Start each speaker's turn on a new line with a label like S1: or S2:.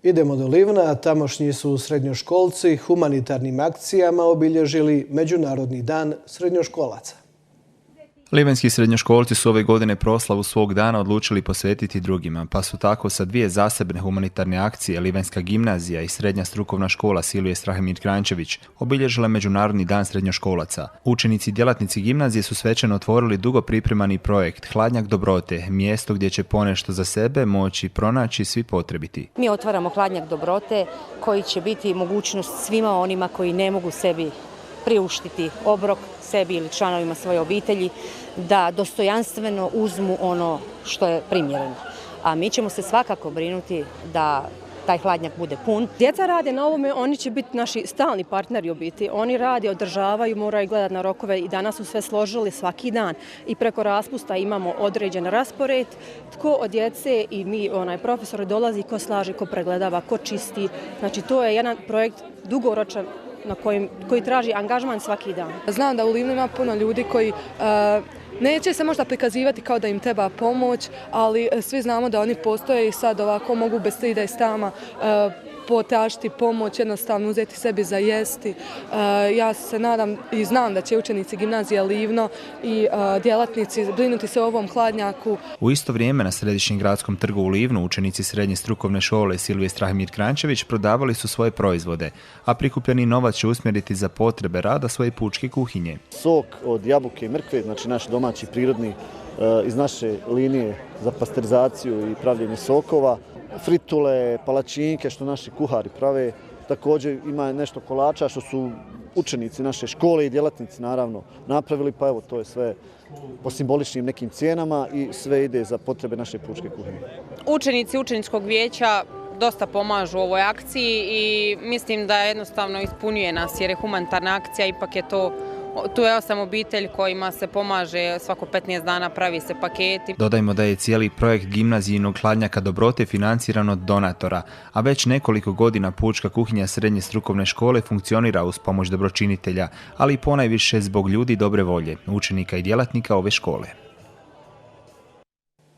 S1: Idemo do Livna, a tamošnji su srednjoškolci humanitarnim akcijama obilježili Međunarodni dan srednjoškolaca.
S2: Livanjski srednjoškolci su ove godine proslavu svog dana odlučili posvetiti drugima, pa su tako sa dvije zasebne humanitarne akcije Livanjska gimnazija i Srednja strukovna škola Silvije Strahimir Kranjčević obilježile Međunarodni dan srednjoškolaca. Učenici i djelatnici gimnazije su svečano otvorili dugo pripremani projekt Hladnjak dobrote, mjesto gdje će ponešto za sebe moći pronaći svi potrebiti.
S3: Mi otvaramo Hladnjak dobrote koji će biti mogućnost svima onima koji ne mogu sebi priuštiti obrok, sebi ili članovima svoje obitelji, da dostojanstveno uzmu ono što je primjereno. A mi ćemo se svakako brinuti da taj hladnjak bude pun.
S4: Djeca rade na ovome, oni će biti naši stalni partneri u biti. Oni rade, održavaju, moraju gledati na rokove i danas su sve složili svaki dan. I preko raspusta imamo određen raspored. Tko od djece i mi, profesor dolazi, ko slaže, ko pregledava, ko čisti. Znači to je jedan projekt dugoročan koji traži angažman svaki dan.
S5: Znam da u Livnu ima puno ljudi koji neće se možda prikazivati kao da im treba pomoć, ali svi znamo da oni postoje i sad ovako mogu bez trida i stama potražiti pomoć, jednostavno uzeti sebi za jesti. Ja se nadam i znam da će učenici gimnazije Livno i djelatnici brinuti se o ovom hladnjaku.
S2: U isto vrijeme na središnjem gradskom trgu u Livnu učenici Srednje strukovne škole Silvije Strahimir Kranjčević prodavali su svoje proizvode, a prikupljeni novac će usmjeriti za potrebe rada svoje pučke kuhinje.
S6: Sok od jabuke i mrkve, znači naš domaći prirodni iz naše linije za pasterizaciju i pravljenje sokova, fritule, palačinke što naši kuhari prave, također ima nešto kolača što su učenici naše škole i djelatnici naravno napravili, pa evo to je sve po simboličnim nekim cijenama i sve ide za potrebe naše pučke kuhinje.
S7: Učenici učeničkog vijeća dosta pomažu u ovoj akciji i mislim da jednostavno ispunjuje nas jer je humanitarna akcija, ipak je to. Tu je 8 obitelj kojima se pomaže, svako 15 dana pravi se paketi.
S2: Dodajmo da je cijeli projekt gimnazijinog hladnjaka dobrote financiran od donatora, a već nekoliko godina pučka kuhinja Srednje strukovne škole funkcionira uz pomoć dobročinitelja, ali i ponajviše zbog ljudi dobre volje, učenika i djelatnika ove škole.